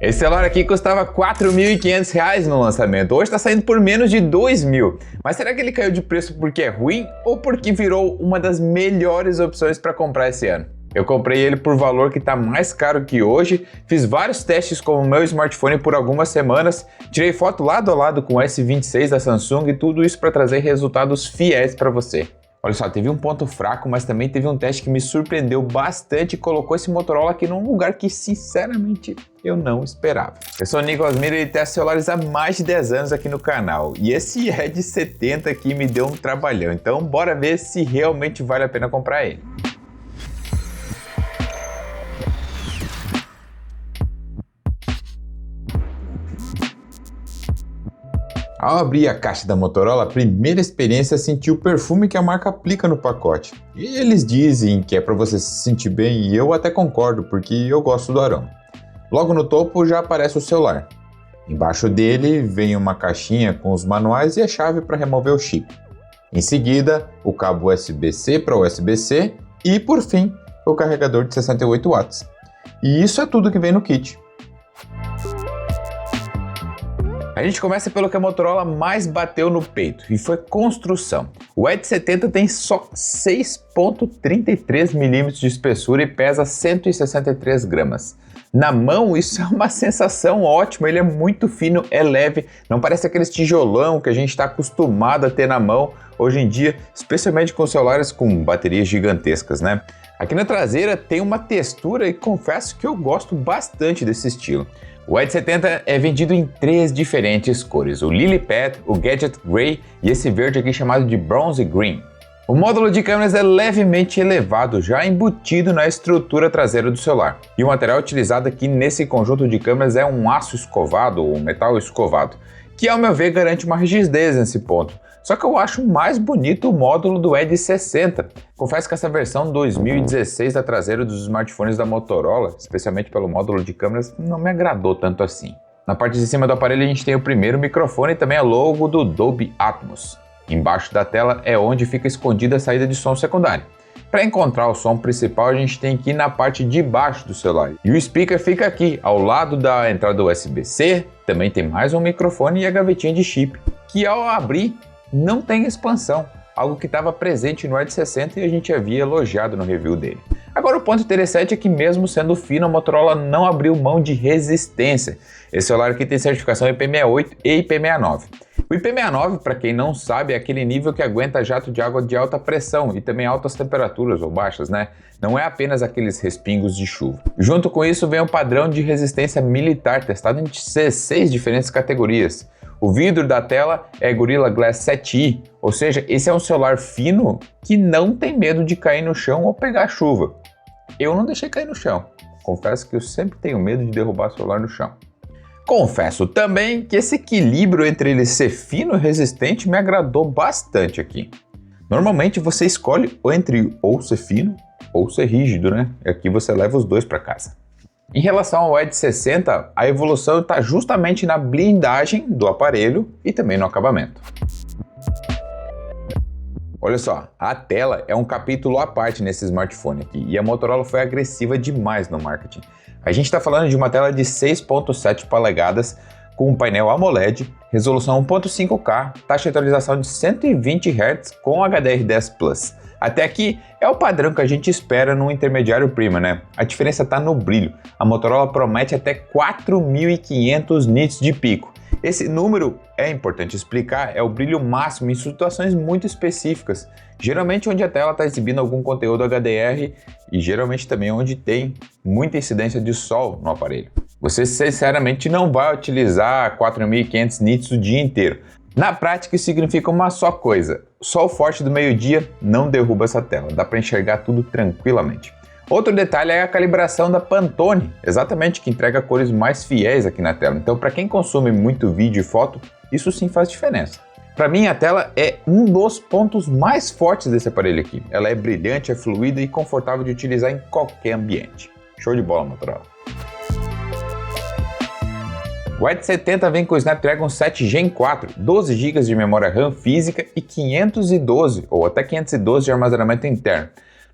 Esse celular aqui custava R$ 4.500 no lançamento, hoje está saindo por menos de R$ 2.000. Mas será que ele caiu de preço porque é ruim ou porque virou uma das melhores opções para comprar esse ano? Eu comprei ele por valor que está mais caro que hoje, fiz vários testes com o meu smartphone por algumas semanas, tirei foto lado a lado com o S26 da Samsung e tudo isso para trazer resultados fiéis para você. Olha só, teve um ponto fraco, mas também teve um teste que me surpreendeu bastante e colocou esse Motorola aqui num lugar que, sinceramente, eu não esperava. Eu sou o Nicolas Miller e testo celulares há mais de 10 anos aqui no canal. E esse Edge 70 aqui me deu um trabalhão, então bora ver se realmente vale a pena comprar ele. Ao abrir a caixa da Motorola, a primeira experiência é sentir o perfume que a marca aplica no pacote. E eles dizem que é para você se sentir bem e eu até concordo, porque eu gosto do aroma. Logo no topo já aparece o celular. Embaixo dele vem uma caixinha com os manuais e a chave para remover o chip. Em seguida, o cabo USB-C para USB-C e, por fim, o carregador de 68 watts. E isso é tudo que vem no kit. A gente começa pelo que a Motorola mais bateu no peito, e foi construção. O Edge 70 tem só 6,33 mm de espessura e pesa 163 gramas. Na mão, isso é uma sensação ótima, ele é muito fino, é leve, não parece aqueles tijolão que a gente está acostumado a ter na mão hoje em dia, especialmente com celulares com baterias gigantescas, né? Aqui na traseira tem uma textura e confesso que eu gosto bastante desse estilo. O Edge 70 é vendido em 3 diferentes cores, o Lily Pad, o Gadget Grey e esse verde aqui chamado de Bronze Green. O módulo de câmeras é levemente elevado, já embutido na estrutura traseira do celular. E o material utilizado aqui nesse conjunto de câmeras é um aço escovado ou metal escovado, que ao meu ver garante uma rigidez nesse ponto. Só que eu acho mais bonito o módulo do Edge 60. Confesso que essa versão 2016 da traseira dos smartphones da Motorola, especialmente pelo módulo de câmeras, não me agradou tanto assim. Na parte de cima do aparelho a gente tem o primeiro microfone e também a logo do Dolby Atmos. Embaixo da tela é onde fica escondida a saída de som secundário. Para encontrar o som principal a gente tem que ir na parte de baixo do celular. E o speaker fica aqui, ao lado da entrada USB-C, também tem mais um microfone e a gavetinha de chip, que ao abrir não tem expansão, algo que estava presente no Edge 60 e a gente havia elogiado no review dele. Agora o ponto interessante é que mesmo sendo fino, a Motorola não abriu mão de resistência. Esse celular aqui tem certificação IP68 e IP69. O IP69, para quem não sabe, é aquele nível que aguenta jato de água de alta pressão e também altas temperaturas ou baixas, né? Não é apenas aqueles respingos de chuva. Junto com isso vem um padrão de resistência militar testado em 16 diferentes categorias. O vidro da tela é Gorilla Glass 7i, ou seja, esse é um celular fino que não tem medo de cair no chão ou pegar chuva. Eu não deixei cair no chão. Confesso que eu sempre tenho medo de derrubar o celular no chão. Confesso também que esse equilíbrio entre ele ser fino e resistente me agradou bastante aqui. Normalmente você escolhe entre ou ser fino ou ser rígido, né? E aqui você leva os dois para casa. Em relação ao Edge 60, a evolução está justamente na blindagem do aparelho e também no acabamento. Olha só, a tela é um capítulo à parte nesse smartphone aqui e a Motorola foi agressiva demais no marketing. A gente está falando de uma tela de 6,7 polegadas com um painel AMOLED, resolução 1.5K, taxa de atualização de 120 Hz com HDR10 Plus. Até aqui é o padrão que a gente espera num intermediário premium, né? A diferença está no brilho. A Motorola promete até 4.500 nits de pico. Esse número, é importante explicar, é o brilho máximo em situações muito específicas. Geralmente onde a tela está exibindo algum conteúdo HDR e geralmente também onde tem muita incidência de sol no aparelho. Você sinceramente não vai utilizar 4.500 nits o dia inteiro. Na prática isso significa uma só coisa, sol forte do meio-dia não derruba essa tela, dá para enxergar tudo tranquilamente. Outro detalhe é a calibração da Pantone, exatamente, que entrega cores mais fiéis aqui na tela. Então para quem consome muito vídeo e foto, isso sim faz diferença. Para mim a tela é um dos pontos mais fortes desse aparelho aqui. Ela é brilhante, é fluida e confortável de utilizar em qualquer ambiente. Show de bola, Motorola! O Edge 70 vem com o Snapdragon 7 Gen 4, 12 GB de memória RAM física e 512 ou até 512 de armazenamento interno.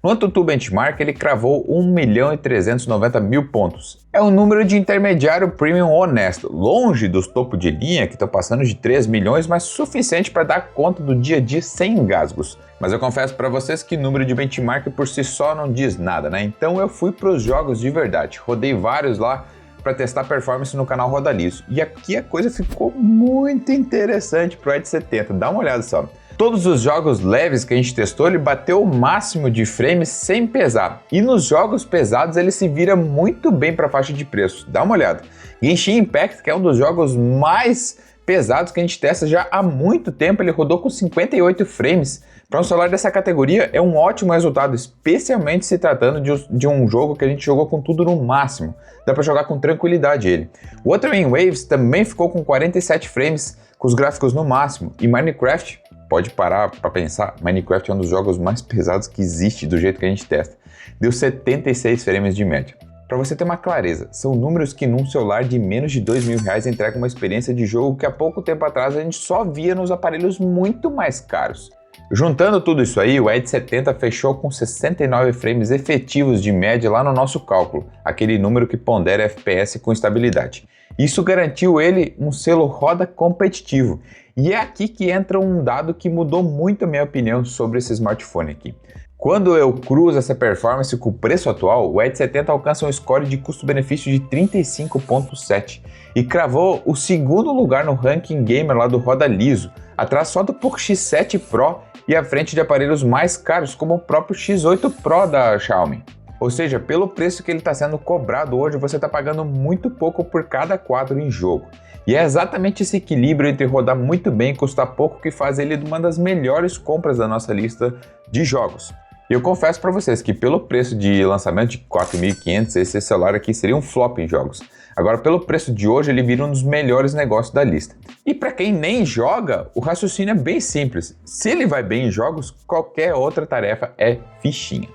No AnTuTu Benchmark ele cravou 1.390.000 pontos. É um número de intermediário premium honesto, longe dos topo de linha que estão passando de 3 milhões, mas suficiente para dar conta do dia a dia sem engasgos. Mas eu confesso para vocês que número de benchmark por si só não diz nada, né? Então eu fui para os jogos de verdade, rodei vários lá para testar performance no canal Roda Liso. E aqui a coisa ficou muito interessante pro Edge 70, dá uma olhada só. Todos os jogos leves que a gente testou, ele bateu o máximo de frames sem pesar. E nos jogos pesados ele se vira muito bem para a faixa de preço. Dá uma olhada. Genshin Impact, que é um dos jogos mais pesados que a gente testa já há muito tempo, ele rodou com 58 frames. Para um celular dessa categoria é um ótimo resultado, especialmente se tratando de um jogo que a gente jogou com tudo no máximo. Dá para jogar com tranquilidade ele. O Wuthering Waves também ficou com 47 frames, com os gráficos no máximo. E Minecraft, pode parar para pensar, Minecraft é um dos jogos mais pesados que existe do jeito que a gente testa. Deu 76 frames de média. Para você ter uma clareza, são números que num celular de menos de R$2.000 entregam uma experiência de jogo que há pouco tempo atrás a gente só via nos aparelhos muito mais caros. Juntando tudo isso aí, o Edge 70 fechou com 69 frames efetivos de média lá no nosso cálculo, aquele número que pondera FPS com estabilidade. Isso garantiu ele um selo roda competitivo. E é aqui que entra um dado que mudou muito a minha opinião sobre esse smartphone aqui. Quando eu cruzo essa performance com o preço atual, o Edge 70 alcança um score de custo-benefício de 35.7 e cravou o segundo lugar no ranking gamer lá do Roda Liso, atrás só do Poco X7 Pro e à frente de aparelhos mais caros como o próprio X8 Pro da Xiaomi. Ou seja, pelo preço que ele está sendo cobrado hoje, você está pagando muito pouco por cada quadro em jogo. E é exatamente esse equilíbrio entre rodar muito bem e custar pouco que faz ele uma das melhores compras da nossa lista de jogos. E eu confesso para vocês que pelo preço de lançamento de 4.500, esse celular aqui seria um flop em jogos. Agora, pelo preço de hoje, ele vira um dos melhores negócios da lista. E para quem nem joga, o raciocínio é bem simples. Se ele vai bem em jogos, qualquer outra tarefa é fichinha.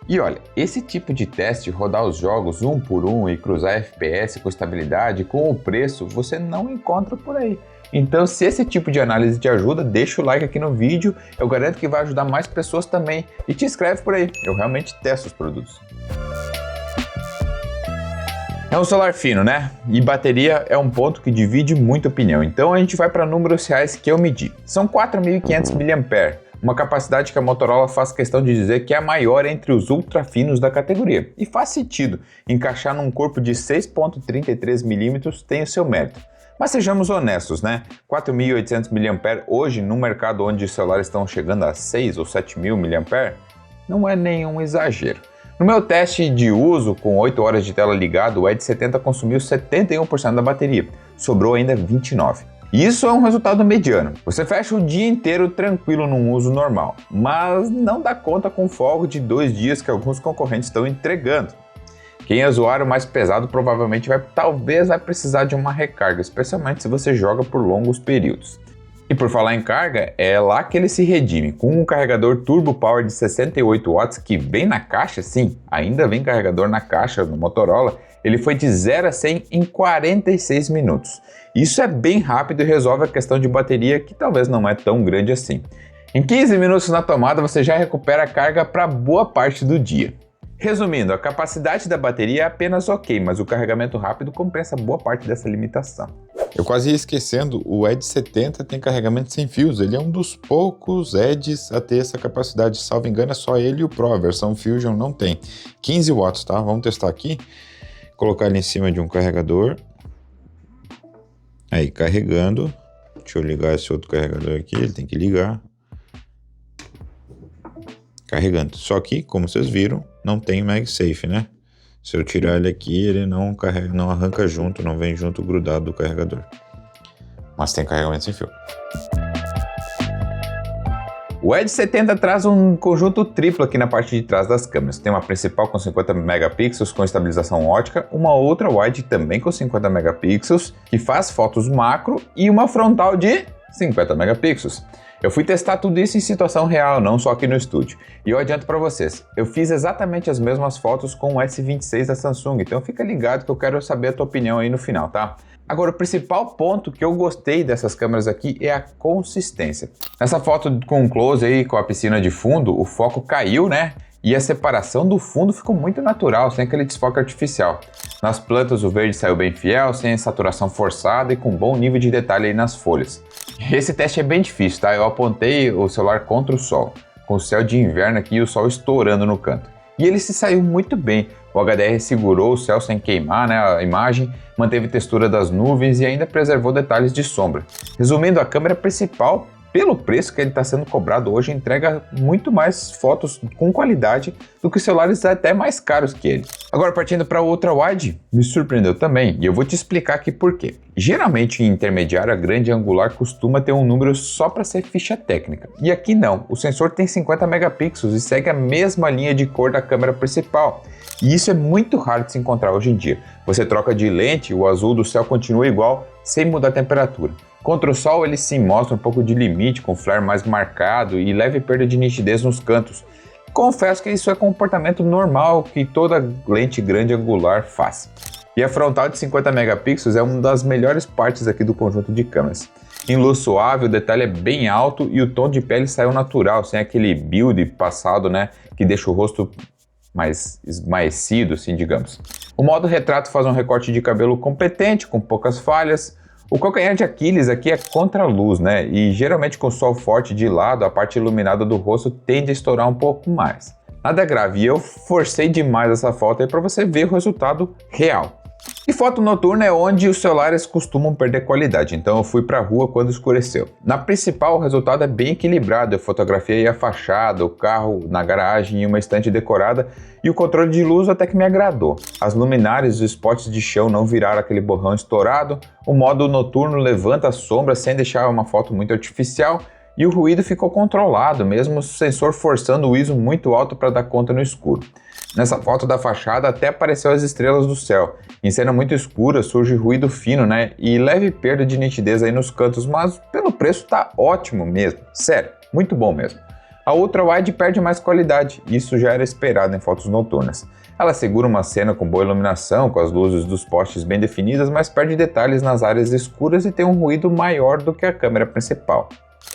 E olha, esse tipo de teste, rodar os jogos um por um e cruzar FPS com estabilidade, com o preço, você não encontra por aí. Então, se esse tipo de análise te ajuda, deixa o like aqui no vídeo, eu garanto que vai ajudar mais pessoas também. E te inscreve por aí, eu realmente testo os produtos. É um celular fino, né? E bateria é um ponto que divide muita opinião. Então a gente vai para números reais que eu medi. São 4.500 mAh, uma capacidade que a Motorola faz questão de dizer que é a maior entre os ultra finos da categoria. E faz sentido, encaixar num corpo de 6.33mm tem o seu mérito. Mas sejamos honestos, né? 4.800 mAh hoje, num mercado onde os celulares estão chegando a 6 ou 7.000 mAh, não é nenhum exagero. No meu teste de uso, com 8 horas de tela ligada, o Edge 70 consumiu 71% da bateria, sobrou ainda 29%. Isso é um resultado mediano. Você fecha o dia inteiro tranquilo num uso normal, mas não dá conta com folga de 2 dias que alguns concorrentes estão entregando. Quem é usuário mais pesado provavelmente talvez vai precisar de uma recarga, especialmente se você joga por longos períodos. E por falar em carga, é lá que ele se redime, com um carregador Turbo Power de 68 watts que vem na caixa, sim, ainda vem carregador na caixa no Motorola, ele foi de 0 a 100 em 46 minutos. Isso é bem rápido e resolve a questão de bateria que talvez não é tão grande assim. Em 15 minutos na tomada você já recupera a carga para boa parte do dia. Resumindo, a capacidade da bateria é apenas ok, mas o carregamento rápido compensa boa parte dessa limitação. Eu quase ia esquecendo, o Edge 70 tem carregamento sem fios, ele é um dos poucos Edges a ter essa capacidade, salvo engano é só ele e o Pro, a versão Fusion não tem. 15 watts, tá? Vamos testar aqui, colocar ele em cima de um carregador, aí carregando, deixa eu ligar esse outro carregador aqui, ele tem que ligar, carregando, só que, como vocês viram, não tem MagSafe, né? Se eu tirar ele aqui, ele não arranca junto, não vem junto grudado do carregador. Mas tem carregamento sem fio. O Edge 70 traz um conjunto triplo aqui na parte de trás das câmeras. Tem uma principal com 50 megapixels com estabilização ótica, uma outra wide também com 50 megapixels, que faz fotos macro, e uma frontal de 50 megapixels. Eu fui testar tudo isso em situação real, não só aqui no estúdio. E eu adianto para vocês, eu fiz exatamente as mesmas fotos com o S26 da Samsung, então fica ligado que eu quero saber a tua opinião aí no final, tá? Agora, o principal ponto que eu gostei dessas câmeras aqui é a consistência. Nessa foto com close aí, com a piscina de fundo, o foco caiu, né? E a separação do fundo ficou muito natural, sem aquele desfoque artificial. Nas plantas o verde saiu bem fiel, sem saturação forçada e com bom nível de detalhe aí nas folhas. Esse teste é bem difícil, tá? Eu apontei o celular contra o sol, com o céu de inverno aqui e o sol estourando no canto. E ele se saiu muito bem. O HDR segurou o céu sem queimar, né, a imagem, manteve a textura das nuvens e ainda preservou detalhes de sombra. Resumindo, a câmera principal, pelo preço que ele está sendo cobrado hoje, entrega muito mais fotos com qualidade do que celulares até mais caros que ele. Agora, partindo para o Ultra Wide, me surpreendeu também, e eu vou te explicar aqui por quê. Geralmente em intermediário, a grande angular costuma ter um número só para ser ficha técnica. E aqui não, o sensor tem 50 megapixels e segue a mesma linha de cor da câmera principal. E isso é muito raro de se encontrar hoje em dia. Você troca de lente, o azul do céu continua igual, sem mudar a temperatura. Contra o sol ele sim mostra um pouco de limite, com flare mais marcado e leve perda de nitidez nos cantos. Confesso que isso é comportamento normal que toda lente grande angular faz. E a frontal de 50 megapixels é uma das melhores partes aqui do conjunto de câmeras. Em luz suave o detalhe é bem alto e o tom de pele saiu natural, sem aquele build passado, né, que deixa o rosto mais esmaecido, assim, digamos. O modo retrato faz um recorte de cabelo competente, com poucas falhas. O calcanhar de Aquiles aqui é contra a luz, né? E geralmente com sol forte de lado, a parte iluminada do rosto tende a estourar um pouco mais. Nada grave, e eu forcei demais essa foto aí para você ver o resultado real. E foto noturna é onde os celulares costumam perder qualidade, então eu fui para a rua quando escureceu. Na principal o resultado é bem equilibrado, eu fotografei a fachada, o carro na garagem e uma estante decorada, e o controle de luz até que me agradou. As luminárias e os spots de chão não viraram aquele borrão estourado, o modo noturno levanta a sombra sem deixar uma foto muito artificial, e o ruído ficou controlado, mesmo o sensor forçando o ISO muito alto para dar conta no escuro. Nessa foto da fachada até apareceu as estrelas do céu. Em cena muito escura surge ruído fino, né? E leve perda de nitidez aí nos cantos, mas pelo preço tá ótimo mesmo. Sério, muito bom mesmo. A Ultra Wide perde mais qualidade, isso já era esperado em fotos noturnas. Ela segura uma cena com boa iluminação, com as luzes dos postes bem definidas, mas perde detalhes nas áreas escuras e tem um ruído maior do que a câmera principal.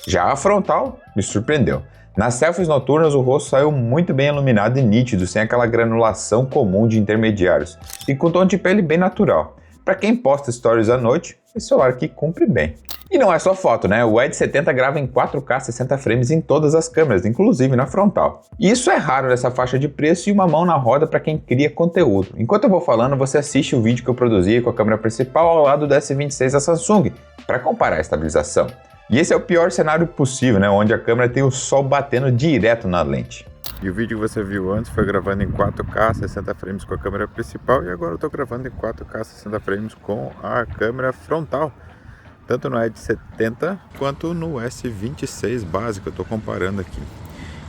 Já a frontal me surpreendeu. Nas selfies noturnas o rosto saiu muito bem iluminado e nítido, sem aquela granulação comum de intermediários, e com tom de pele bem natural. Para quem posta stories à noite, esse celular aqui cumpre bem. E não é só foto, né? O Edge 70 grava em 4K 60 frames em todas as câmeras, inclusive na frontal. E isso é raro nessa faixa de preço e uma mão na roda para quem cria conteúdo. Enquanto eu vou falando, você assiste o vídeo que eu produzi com a câmera principal ao lado do S26 da Samsung, para comparar a estabilização. E esse é o pior cenário possível, né? Onde a câmera tem o sol batendo direto na lente. E o vídeo que você viu antes foi gravando em 4K 60 frames com a câmera principal, e agora eu estou gravando em 4K 60 frames com a câmera frontal, tanto no Edge 70 quanto no S26 básico. Eu estou comparando aqui.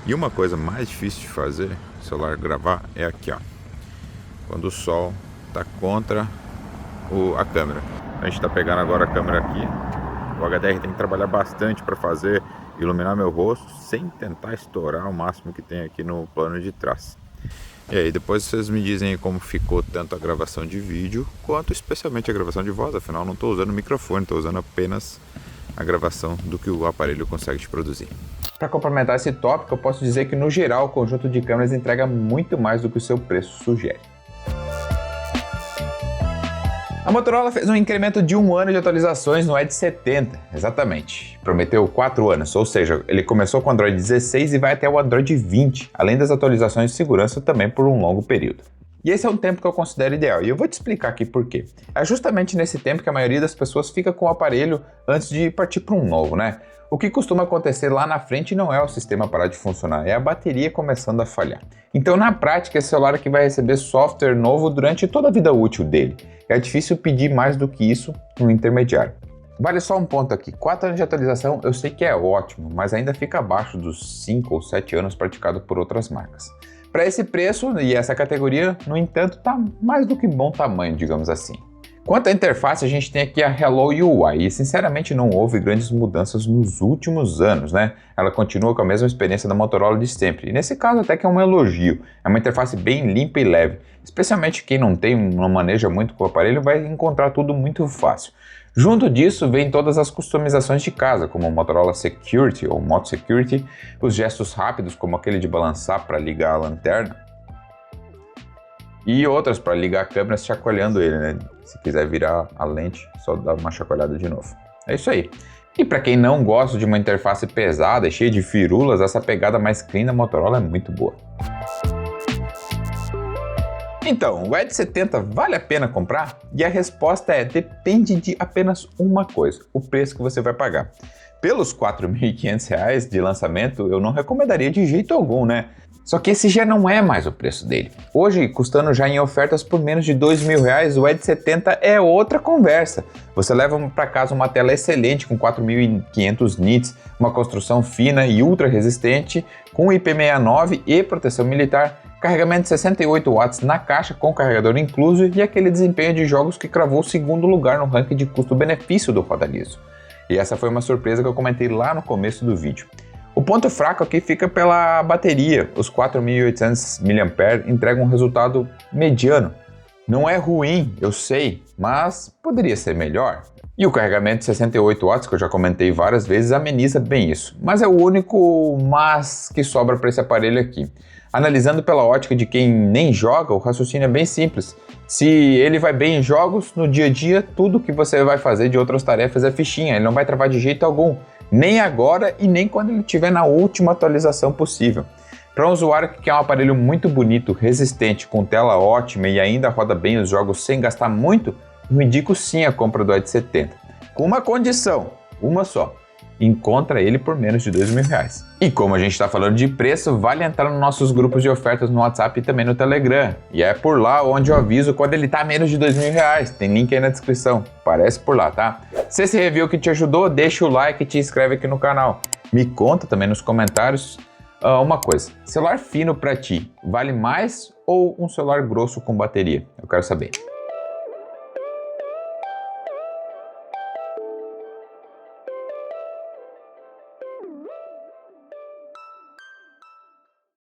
E uma coisa mais difícil de fazer, o celular gravar, é aqui, ó, quando o sol está contra a câmera. A gente está pegando agora a câmera aqui. O HDR tem que trabalhar bastante para fazer iluminar meu rosto sem tentar estourar o máximo que tem aqui no plano de trás. E aí depois vocês me dizem como ficou tanto a gravação de vídeo quanto especialmente a gravação de voz. Afinal não estou usando microfone, estou usando apenas a gravação do que o aparelho consegue te produzir. Para complementar esse tópico, eu posso dizer que no geral o conjunto de câmeras entrega muito mais do que o seu preço sugere. A Motorola fez um incremento de 1 ano de atualizações no Edge 70, exatamente. Prometeu 4 anos, ou seja, ele começou com o Android 16 e vai até o Android 20, além das atualizações de segurança também por um longo período. E esse é um tempo que eu considero ideal, e eu vou te explicar aqui por quê. É justamente nesse tempo que a maioria das pessoas fica com o aparelho antes de partir para um novo, né? O que costuma acontecer lá na frente não é o sistema parar de funcionar, é a bateria começando a falhar. Então, na prática, esse celular aqui vai receber software novo durante toda a vida útil dele. É difícil pedir mais do que isso no intermediário. Vale só um ponto aqui, 4 anos de atualização eu sei que é ótimo, mas ainda fica abaixo dos 5 ou 7 anos praticado por outras marcas. Para esse preço e essa categoria, no entanto, tá mais do que bom tamanho, digamos assim. Quanto à interface, a gente tem aqui a Hello UI e sinceramente não houve grandes mudanças nos últimos anos, né? Ela continua com a mesma experiência da Motorola de sempre. E nesse caso até que é um elogio. É uma interface bem limpa e leve. Especialmente quem não maneja muito com o aparelho vai encontrar tudo muito fácil. Junto disso vem todas as customizações de casa, como o Motorola Security ou Moto Security, os gestos rápidos como aquele de balançar para ligar a lanterna, e outras para ligar a câmera chacoalhando ele, né? Se quiser virar a lente, só dá uma chacoalhada de novo. É isso aí. E para quem não gosta de uma interface pesada e cheia de firulas, essa pegada mais clean da Motorola é muito boa. Então, o Edge 70 vale a pena comprar? E a resposta é: depende de apenas uma coisa, o preço que você vai pagar. Pelos R$ 4.500 de lançamento, eu não recomendaria de jeito algum, né? Só que esse já não é mais o preço dele. Hoje, custando já em ofertas por menos de R$ 2.000, o Edge 70 é outra conversa. Você leva para casa uma tela excelente com 4.500 nits, uma construção fina e ultra resistente, com IP69 e proteção militar, carregamento de 68 watts na caixa com carregador incluso e aquele desempenho de jogos que cravou o segundo lugar no ranking de custo-benefício do Roda Liso. E essa foi uma surpresa que eu comentei lá no começo do vídeo. O ponto fraco aqui fica pela bateria. Os 4.800 mAh entregam um resultado mediano. Não é ruim, eu sei, mas poderia ser melhor. E o carregamento de 68 watts, que eu já comentei várias vezes, ameniza bem isso. Mas é o único mas que sobra para esse aparelho aqui. Analisando pela ótica de quem nem joga, o raciocínio é bem simples. Se ele vai bem em jogos, no dia a dia, tudo que você vai fazer de outras tarefas é fichinha, ele não vai travar de jeito algum. Nem agora e nem quando ele estiver na última atualização possível. Para um usuário que quer um aparelho muito bonito, resistente, com tela ótima e ainda roda bem os jogos sem gastar muito, eu indico sim a compra do Edge 70. Com uma condição, uma só: encontra ele por menos de R$ 2.000. E como a gente está falando de preço, vale entrar nos nossos grupos de ofertas no WhatsApp e também no Telegram. E é por lá onde eu aviso quando ele está a menos de R$ 2.000. Tem link aí na descrição. Parece por lá, tá? Se esse review que te ajudou, deixa o like e te inscreve aqui no canal. Me conta também nos comentários uma coisa: celular fino para ti vale mais ou um celular grosso com bateria? Eu quero saber.